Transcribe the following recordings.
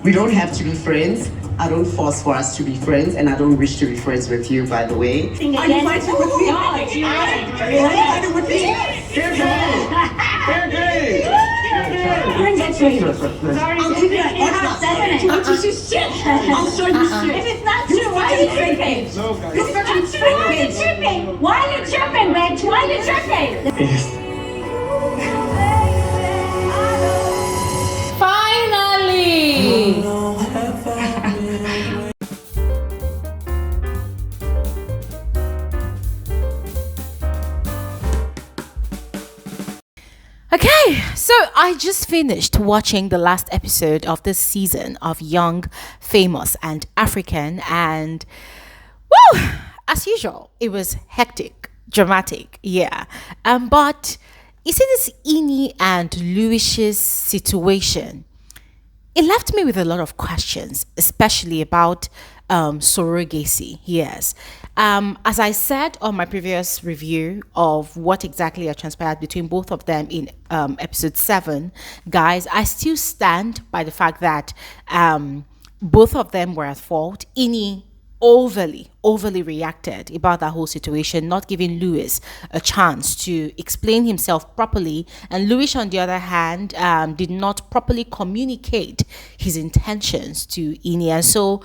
We don't have to be friends. I don't force for us to be friends, and I don't wish to be friends with you, by the way. Are you fighting with me? Are you fighting with me? Fair game! Fair game! I'll give you an autograph. I'll teach you shit. I'll show you shit. If it's not true, why are you tripping? You're fucking tripping. Why are you tripping, bitch? Why are you tripping? Finally! Okay, so I just finished watching the last episode of this season of Young, Famous and African, and woo, as usual, it was hectic, dramatic, yeah. But you see this Ini and Lewis's situation, it left me with a lot of questions, especially about surrogacy. Yes. As I said on my previous review of what exactly had transpired between both of them in episode 7, guys, I still stand by the fact that both of them were at fault. Ini overly reacted about that whole situation, not giving Lewis a chance to explain himself properly, and Lewis on the other hand did not properly communicate his intentions to Ini, and so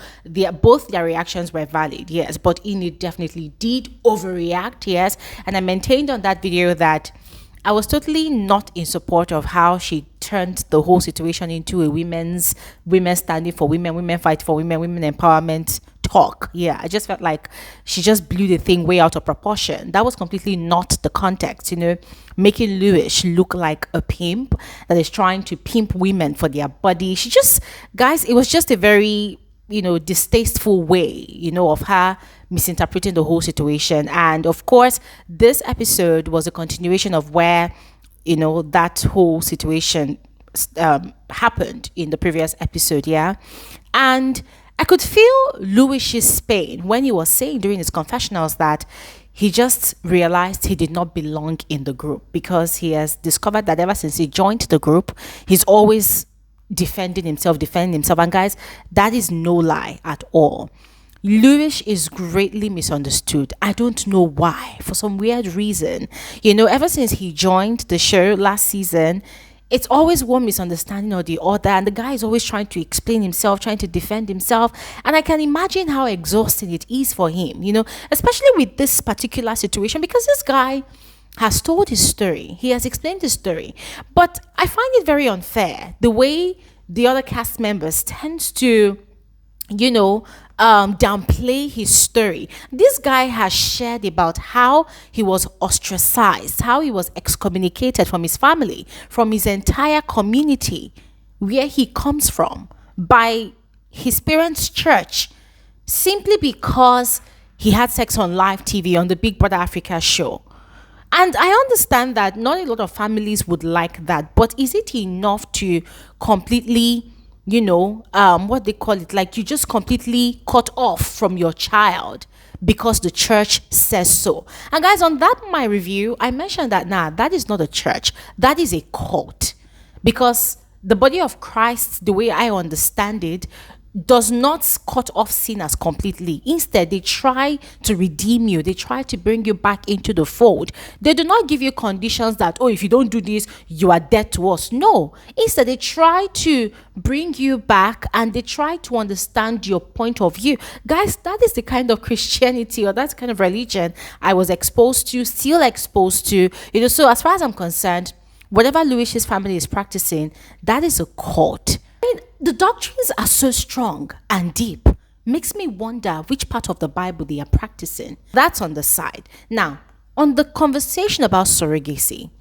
both their reactions were valid, yes, but Ini definitely did overreact, yes. And I maintained on that video that I was totally not in support of how she turned the whole situation into a women standing for women fight for women empowerment talk. Yeah, I just felt like she just blew the thing way out of proportion. That was completely not the context, making Lewis look like a pimp that is trying to pimp women for their body. Guys, it was just a very distasteful way, of her misinterpreting the whole situation. And of course, this episode was a continuation of where, that whole situation happened in the previous episode, yeah. And I could feel Lewis's pain when he was saying during his confessionals that he just realized he did not belong in the group, because he has discovered that ever since he joined the group, he's always defending himself. And guys, that is no lie at all. Lewis is greatly misunderstood. I don't know why. For some weird reason, ever since he joined the show last season, it's always one misunderstanding or the other, and the guy is always trying to explain himself, trying to defend himself, and I can imagine how exhausting it is for him, especially with this particular situation, because this guy has told his story, he has explained his story, but I find it very unfair the way the other cast members tend to downplay his story. This guy has shared about how he was ostracized, how he was excommunicated from his family, from his entire community where he comes from, by his parents' church, simply because he had sex on live TV on the Big Brother Africa show. And I understand that not a lot of families would like that, but is it enough to completely, what they call it, like you just completely cut off from your child because the church says so? And guys, on that my review, I mentioned that that is not a church, that is a cult, because the body of Christ, the way I understand it, does not cut off sinners completely. Instead, they try to redeem you. They try to bring you back into the fold. They do not give you conditions that, if you don't do this, you are dead to us. No. Instead, they try to bring you back, and they try to understand your point of view. Guys, that is the kind of Christianity, or that's kind of religion I was exposed to, still exposed to. So as far as I'm concerned, whatever Lewis's family is practicing, that is a cult. The doctrines are so strong and deep, makes me wonder which part of the Bible they are practicing. That's on the side. Now, on the conversation about surrogacy,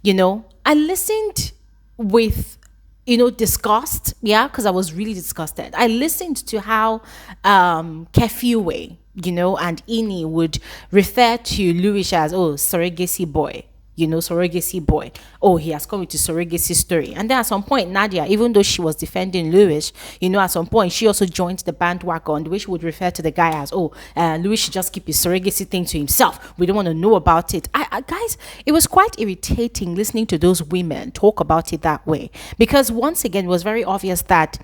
I listened with, disgust, because I was really disgusted. I listened to how Kefilwe, and Ini would refer to Lewis as, surrogacy boy. Surrogacy boy. He has come with his surrogacy story. And then at some point, Nadia, even though she was defending Lewis, at some point, she also joined the bandwagon, the way she would refer to the guy as, Lewis should just keep his surrogacy thing to himself. We don't want to know about it. Guys, it was quite irritating listening to those women talk about it that way. Because once again, it was very obvious that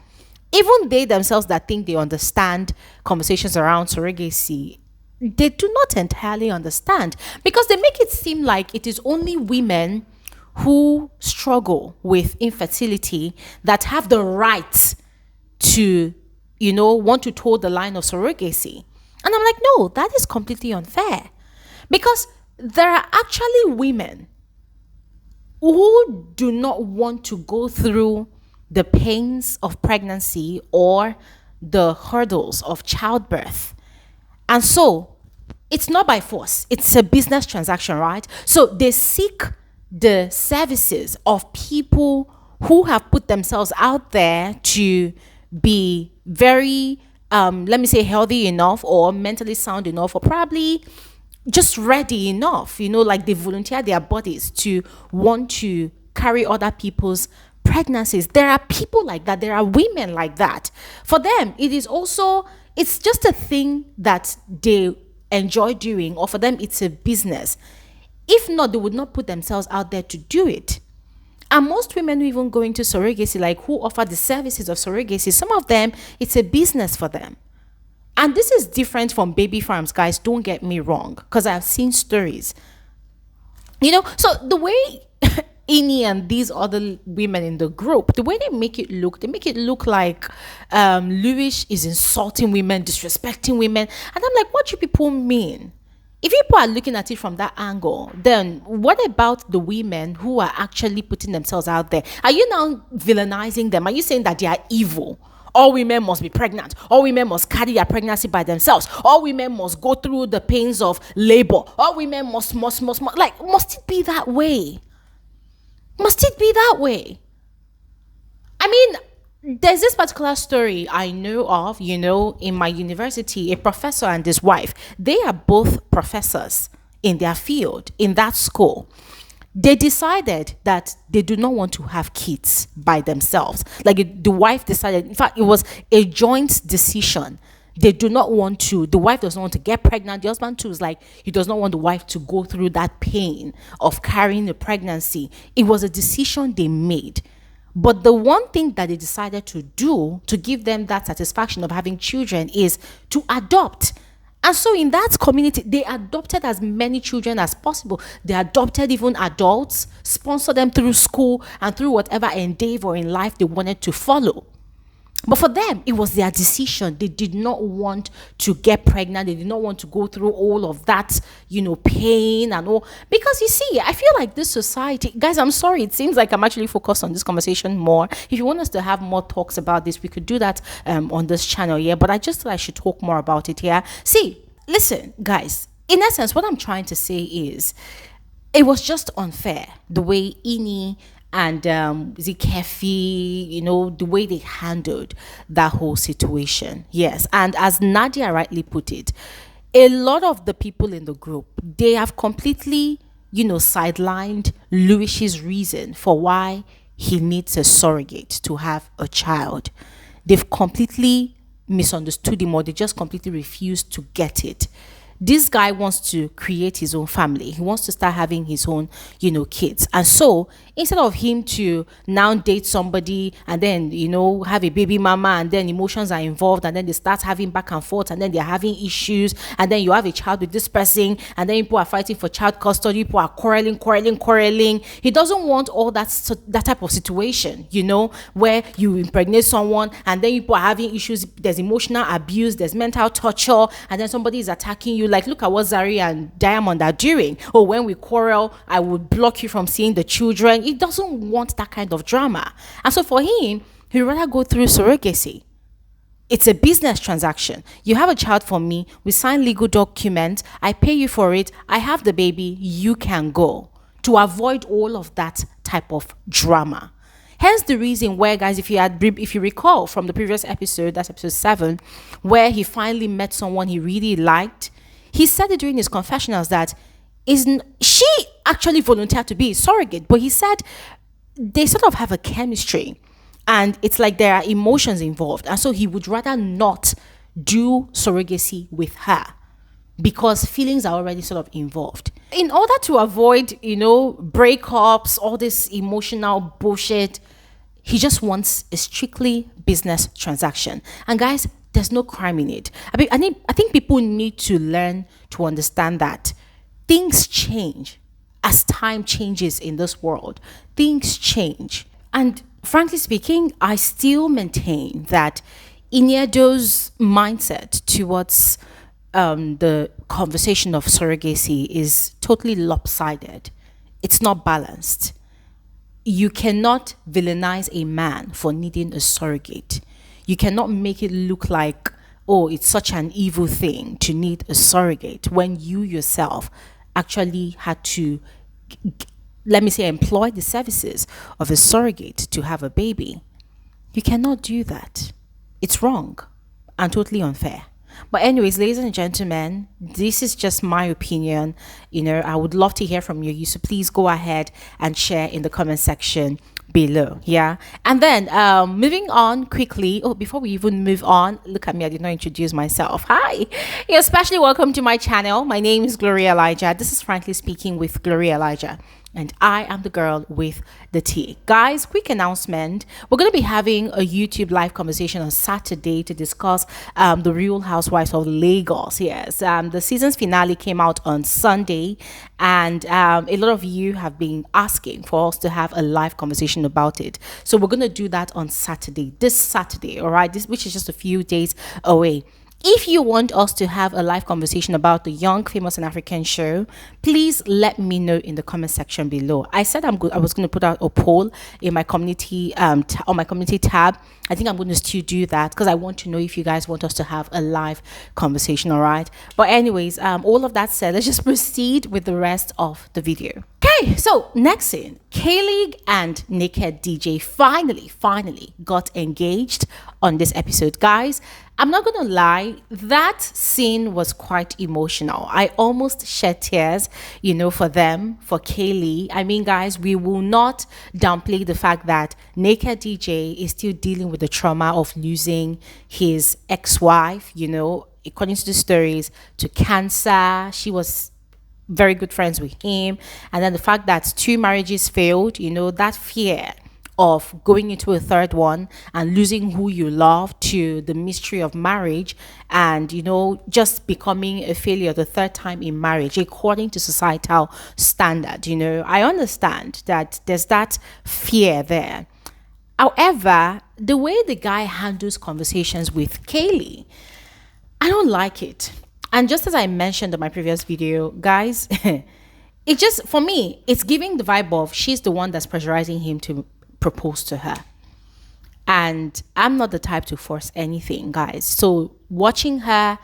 even they themselves that think they understand conversations around surrogacy, they do not entirely understand, because they make it seem like it is only women who struggle with infertility that have the right to, want to toe the line of surrogacy. And I'm like, no, that is completely unfair, because there are actually women who do not want to go through the pains of pregnancy or the hurdles of childbirth. And so it's not by force, it's a business transaction, right? So they seek the services of people who have put themselves out there to be very, let me say, healthy enough or mentally sound enough, or probably just ready enough, like they volunteer their bodies to want to carry other people's pregnancies. There are people like that. There are women like that. For them, it's just a thing that they enjoy doing, or for them, it's a business. If not, they would not put themselves out there to do it. And most women who even go into surrogacy, like who offer the services of surrogacy, some of them, it's a business for them. And this is different from baby farms, guys. Don't get me wrong, because I've seen stories. So the way Ini and these other women in the group, the way they make it look like Lewis is insulting women, disrespecting women. And I'm like, what do people mean? If people are looking at it from that angle, then what about the women who are actually putting themselves out there? Are you now villainizing them? Are you saying that they are evil? All women must be pregnant. All women must carry their pregnancy by themselves. All women must go through the pains of labor. All women must it be that way? Must it be that way? I mean, there's this particular story I know of, in my university, a professor and his wife. They are both professors in their field, in that school. They decided that they do not want to have kids by themselves. The wife decided, in fact, it was a joint decision. They do not want to, the wife does not want to get pregnant. The husband too is like, he does not want the wife to go through that pain of carrying a pregnancy. It was a decision they made. But the one thing that they decided to do to give them that satisfaction of having children is to adopt. And so in that community, they adopted as many children as possible. They adopted even adults, sponsored them through school and through whatever endeavor in life they wanted to follow. But for them, it was their decision. They did not want to get pregnant. They did not want to go through all of that, pain and all. Because you see, I feel like this society, guys, I'm sorry, it seems like I'm actually focused on this conversation more. If you want us to have more talks about this, we could do that on this channel, yeah. But I just thought I should talk more about it, yeah. See, listen, guys, in essence, what I'm trying to say is, it was just unfair the way Ini and Kefi, the way they handled that whole situation. Yes. And as Nadia rightly put it, a lot of the people in the group, they have completely, sidelined Lewis's reason for why he needs a surrogate to have a child. They've completely misunderstood him, or they just completely refused to get it. This guy wants to create his own family. He wants to start having his own, kids. And so instead of him to now date somebody and then, have a baby mama, and then emotions are involved, and then they start having back and forth, and then they're having issues, and then you have a child with this person, and then people are fighting for child custody, people are quarreling. He doesn't want all that type of situation, where you impregnate someone and then people are having issues. There's emotional abuse, there's mental torture, and then somebody is attacking you. Like, look at what Zari and Diamond are doing. Oh, when we quarrel, I would block you from seeing the children. He doesn't want that kind of drama. And so for him, he'd rather go through surrogacy. It's a business transaction. You have a child for me. We sign legal documents. I pay you for it. I have the baby. You can go. To avoid all of that type of drama. Hence the reason where, guys, if you recall from the previous episode, that's episode 7, where he finally met someone he really liked, he said it during his confessionals that she actually volunteered to be a surrogate, but he said they sort of have a chemistry and it's like there are emotions involved. And so he would rather not do surrogacy with her because feelings are already sort of involved. In order to avoid, breakups, all this emotional bullshit, He just wants a strictly business transaction. And guys, there's no crime in it. I think people need to learn to understand that things change as time changes in this world. Things change. And frankly speaking, I still maintain that Iniedo's mindset towards the conversation of surrogacy is totally lopsided. It's not balanced. You cannot villainize a man for needing a surrogate. You cannot make it look like, oh, it's such an evil thing to need a surrogate when you yourself actually had to, let me say, employ the services of a surrogate to have a baby. You cannot do that. It's wrong and totally unfair. But anyways, ladies and gentlemen, this is just my opinion. I would love to hear from you. So please go ahead and share in the comment section below. Yeah. And then moving on quickly. Oh, before we even move on, look at me. I did not introduce myself. Hi. You're especially welcome to my channel. My name is Gloria Elijah. This is Frankly Speaking with Gloria Elijah. And I am the girl with the tea. Guys, quick announcement. We're going to be having a YouTube live conversation on Saturday to discuss the Real Housewives of Lagos. Yes, the season's finale came out on Sunday. And a lot of you have been asking for us to have a live conversation about it. So we're going to do that on Saturday, this Saturday, all right, which is just a few days away. If you want us to have a live conversation about the Young, Famous and African show, please let me know in the comment section below. I said I was going to put out a poll in my community on my community tab. I think I'm going to still do that because I want to know if you guys want us to have a live conversation, all right? But anyways, all of that said, let's just proceed with the rest of the video. Okay, so next scene, K-League and Naked DJ finally got engaged on this episode. Guys, I'm not gonna lie, that scene was quite emotional. I almost shed tears, for them, for Kaylee. I mean, guys, we will not downplay the fact that Naked DJ is still dealing with the trauma of losing his ex-wife, according to the stories, to cancer. She was very good friends with him. And then the fact that 2 marriages failed, that fear of going into a third one and losing who you love to the mystery of marriage and, just becoming a failure the third time in marriage, according to societal standard. I understand that there's that fear there. However, the way the guy handles conversations with Kaylee, I don't like it. And just as I mentioned in my previous video, guys, it just, for me, it's giving the vibe of she's the one that's pressurizing him to propose to her. And I'm not the type to force anything, guys. So watching her,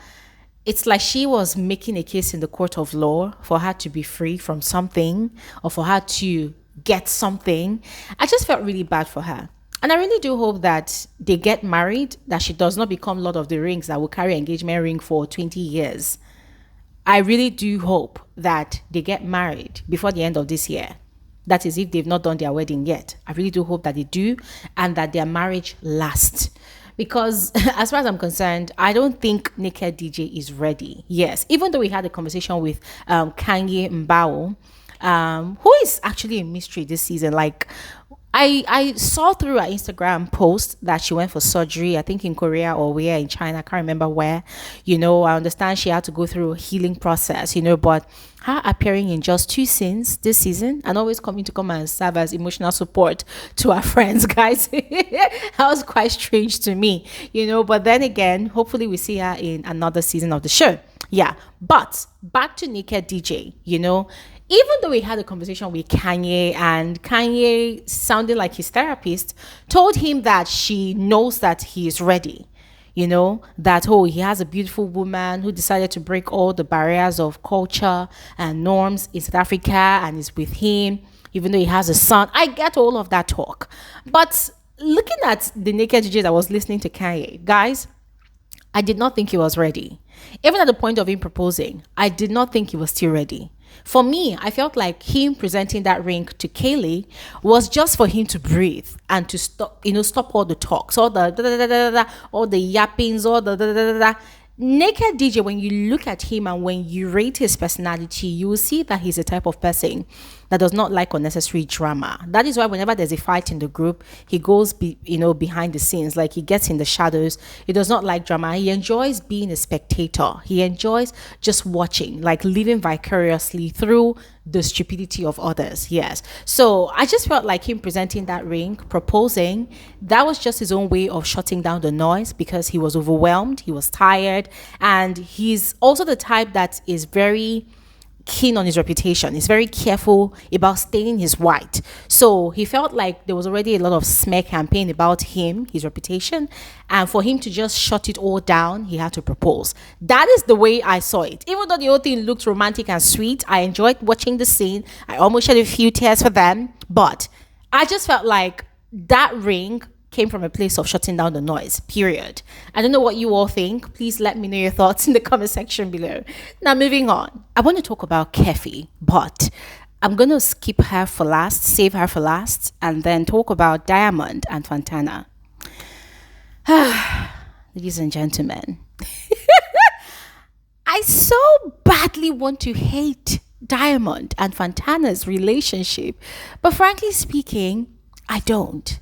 it's like she was making a case in the court of law for her to be free from something or for her to get something. I just felt really bad for her. And I really do hope that they get married, that she does not become Lord of the Rings that will carry an engagement ring for 20 years. I really do hope that they get married before the end of this year. That is, if they've not done their wedding yet. I really do hope that they do and that their marriage lasts. Because as far as I'm concerned, I don't think Naked DJ is ready. Yes, even though we had a conversation with Kanye Mbao, who is actually a mystery this season. Like, I saw through her Instagram post that she went for surgery, I think in Korea or where in China, I can't remember where. I understand she had to go through a healing process, but her appearing in just 2 scenes this season and always coming to come and serve as emotional support to our friends, guys. That was quite strange to me, but then again, hopefully we see her in another season of the show. Yeah, but back to Naked DJ, even though we had a conversation with Kanye and Kanye, sounding like his therapist, told him that she knows that he is ready, that, he has a beautiful woman who decided to break all the barriers of culture and norms in South Africa and is with him, even though he has a son. I get all of that talk. But looking at the Naked DJ that was listening to Kanye, guys, I did not think he was ready. Even at the point of him proposing, I did not think he was still ready. For me, I felt like him presenting that ring to Kaylee was just for him to breathe and to stop all the talks, all the all the yappings, all the Naked DJ, when you look at him and when you rate his personality, you will see that he's the type of person that does not like unnecessary drama. That is why whenever there's a fight in the group, he goes behind the scenes, like he gets in the shadows. He does not like drama. He enjoys being a spectator. He enjoys just watching, like living vicariously through the stupidity of others. Yes. So I just felt like him presenting that ring, proposing, that was just his own way of shutting down the noise, because he was overwhelmed, he was tired, and he's also the type that is very keen on his reputation. He's very careful about staying his white. So he felt like there was already a lot of smear campaign about him, his reputation, and for him to just shut it all down, he had to propose. That is the way I saw it. Even though the whole thing looked romantic and sweet, I enjoyed watching the scene. I almost shed a few tears for them, but I just felt like that ring came from a place of shutting down the noise, period. I don't know what you all think. Please let me know your thoughts in the comment section below. Now, moving on. I want to talk about Kefi, but I'm going to skip her for last, save her for last, and then talk about Diamond and Fantana. Ladies and gentlemen, I so badly want to hate Diamond and Fantana's relationship, but frankly speaking, I don't.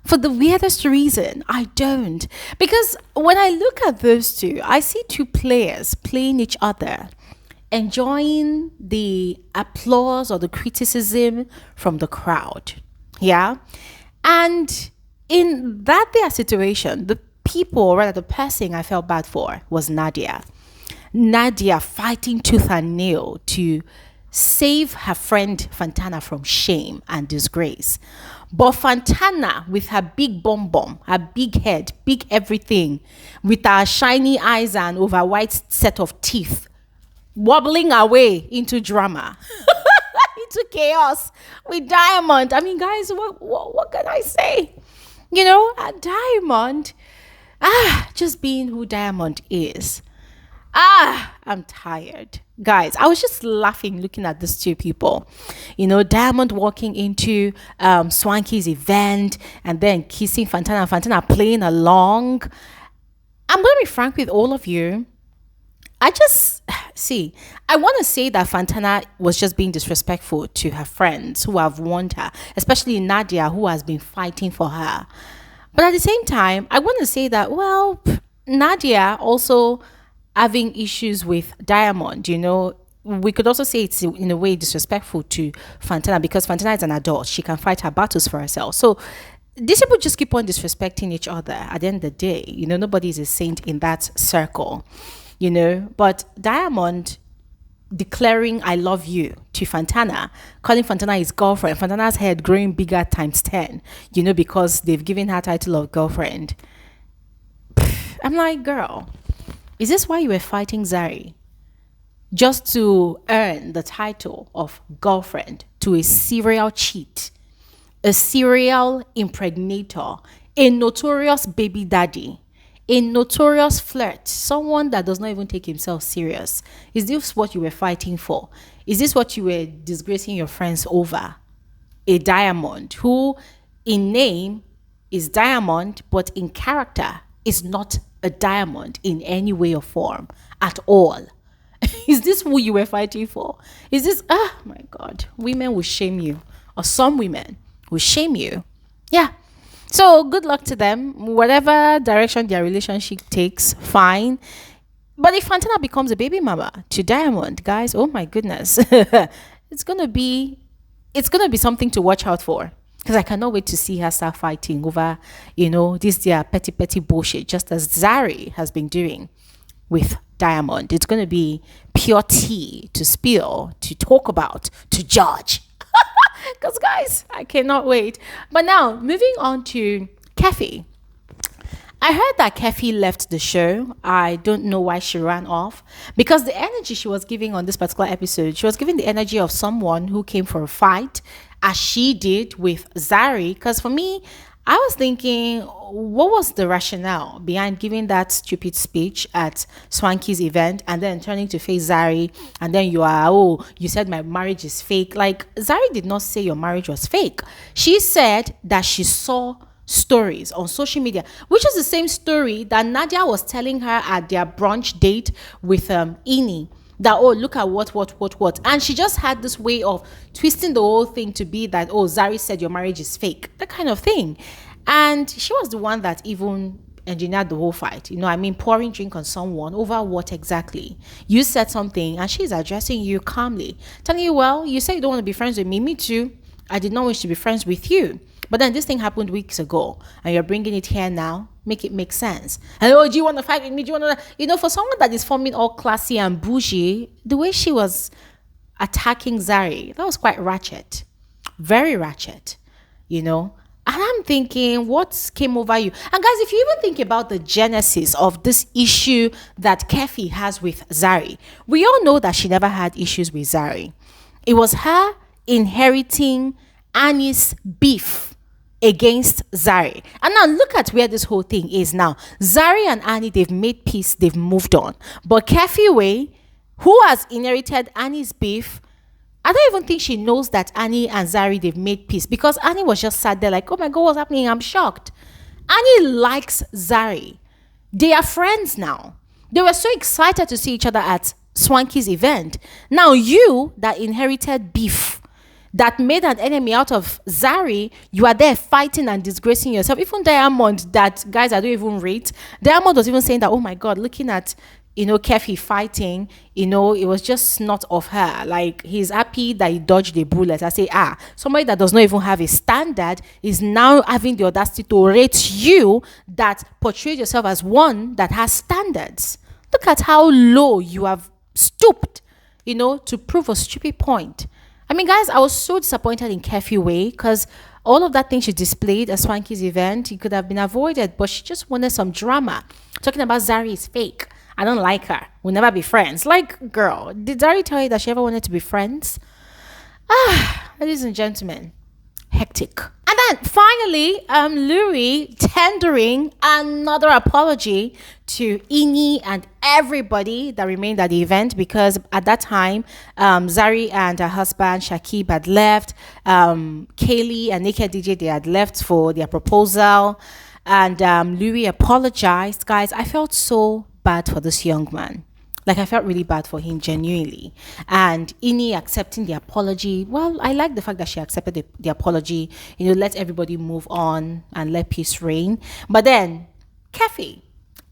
For the weirdest reason, I don't. Because when I look at those two, I see two players playing each other, enjoying the applause or the criticism from the crowd. Yeah. And in that their situation, the people, or rather the person I felt bad for was Nadia. Nadia fighting tooth and nail to save her friend Fantana from shame and disgrace. But Fantana, with her big bum, her big head, big everything, with her shiny eyes and over white set of teeth, wobbling her way into drama, into chaos with Diamond. I mean, guys, what can I say? You know, Diamond, just being who Diamond is. I'm tired. Guys, I was just laughing looking at these two people. You know, Diamond walking into Swanky's event and then kissing Fantana, Fantana playing along. I'm going to be frank with all of you. I want to say that Fantana was just being disrespectful to her friends who have warned her, especially Nadia, who has been fighting for her. But at the same time, I want to say that, well, Nadia also having issues with Diamond, you know, we could also say it's in a way disrespectful to Fantana, because Fantana is an adult. She can fight her battles for herself. So these people just keep on disrespecting each other. At the end of the day, you know, nobody is a saint in that circle, you know. But Diamond declaring I love you to Fantana, calling Fantana his girlfriend, Fantana's head growing bigger times 10, you know, because they've given her title of girlfriend. I'm like, girl, is this why you were fighting Zari? Just to earn the title of girlfriend to a serial cheat, a serial impregnator, a notorious baby daddy, a notorious flirt, someone that does not even take himself serious? Is this what you were fighting for? Is this what you were disgracing your friends over? A Diamond who in name is Diamond, but in character is not a diamond in any way or form at all. Is this who you were fighting for? Is this, my God, women will shame you, or some women will shame you. Yeah. So good luck to them. Whatever direction their relationship takes, fine. But if Fantana becomes a baby mama to Diamond, guys, oh my goodness, it's gonna be something to watch out for. Because I cannot wait to see her start fighting over, you know, this their petty bullshit, just as Zari has been doing with Diamond. It's going to be pure tea to spill, to talk about, to judge. Because, guys, I cannot wait. But now, moving on to Kefi. I heard that Kefi left the show. I don't know why she ran off. Because the energy she was giving on this particular episode, she was giving the energy of someone who came for a fight, as she did with Zari. Because for me, I was thinking, what was the rationale behind giving that stupid speech at Swanky's event and then turning to face Zari, and then you said my marriage is fake? Like, Zari did not say your marriage was fake. She said that she saw stories on social media, which is the same story that Nadia was telling her at their brunch date with Ini, that, oh, look at what. And she just had this way of twisting the whole thing to be that, oh, Zari said your marriage is fake, that kind of thing. And she was the one that even engineered the whole fight. Pouring drink on someone over what exactly? You said something and she's addressing you calmly, telling you, well, you say you don't want to be friends with me. Me too. I did not wish to be friends with you. But then this thing happened weeks ago and you're bringing it here now. Make it make sense. And, oh, do you want to fight with me? Do you want to, for someone that is forming all classy and bougie, the way she was attacking Zari, that was quite ratchet. Very ratchet, And I'm thinking, what came over you? And guys, if you even think about the genesis of this issue that Kefi has with Zari, we all know that she never had issues with Zari. It was her inheriting Annie's beef against Zari. And now look at where this whole thing is now. Zari and Annie, they've made peace, they've moved on. But Kefilwe, who has inherited Annie's beef, I don't even think she knows that Annie and Zari, they've made peace, because Annie was just sat there like, oh my God, what's happening? I'm shocked. Annie likes Zari. They are friends now. They were so excited to see each other at Swanky's event. Now you that inherited beef, that made an enemy out of Zari, you are there fighting and disgracing yourself. Even Diamond, that guys I don't even rate, Diamond was even saying that, oh my God, looking at Kefi fighting, it was just not of her. Like, he's happy that he dodged the bullet. I say, somebody that does not even have a standard is now having the audacity to rate you that portrays yourself as one that has standards. Look at how low you have stooped, to prove a stupid point. Guys, I was so disappointed in Kefilwe because all of that thing she displayed at Swanky's event, it could have been avoided, but she just wanted some drama. Talking about Zari is fake. I don't like her. We'll never be friends. Like, girl, did Zari tell you that she ever wanted to be friends? Ladies and gentlemen, hectic. And then finally, Louis tendering another apology to Ini and everybody that remained at the event, because at that time, Zari and her husband Shakib had left. Kaylee and Naked DJ, they had left for their proposal. And Louis apologized. Guys, I felt so bad for this young man. Like, I felt really bad for him, genuinely. And Ini accepting the apology, well, I like the fact that she accepted the apology, let everybody move on and let peace reign. But then Kefi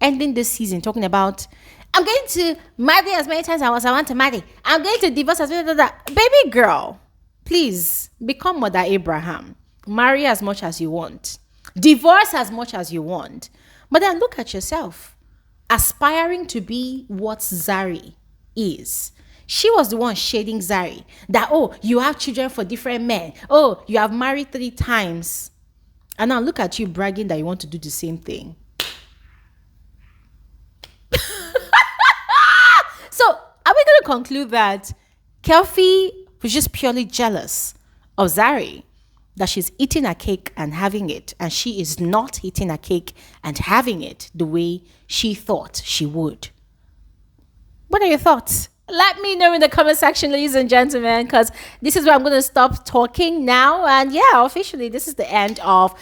ending this season talking about, I'm going to marry as many times as I want to marry, I'm going to divorce as many times. Baby girl, please become Mother Abraham. Marry as much as you want, divorce as much as you want, but then look at yourself, aspiring to be what Zari is. She was the one shading Zari that, oh, you have children for different men. Oh, you have married 3 times. And now look at you bragging that you want to do the same thing. So are we going to conclude that Kefi was just purely jealous of Zari, that she's eating a cake and having it, and she is not eating a cake and having it the way she thought she would? What are your thoughts? Let me know in the comment section, ladies and gentlemen, because this is where I'm going to stop talking now. And yeah, officially, this is the end of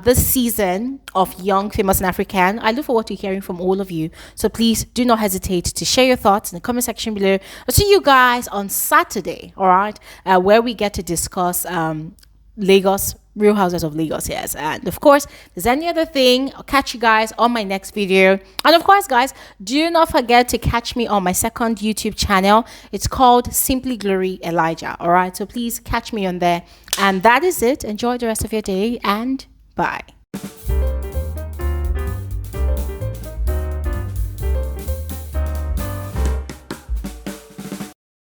this season of Young, Famous, and African. I look forward to hearing from all of you. So please do not hesitate to share your thoughts in the comment section below. I'll see you guys on Saturday, all right, where we get to discuss Lagos, Real Houses of Lagos, yes. And of course, if there's any other thing, I'll catch you guys on my next video. And of course, guys, do not forget to catch me on my second YouTube channel. It's called Simply Glory Elijah, all right? So please catch me on there. And that is it. Enjoy the rest of your day, and bye.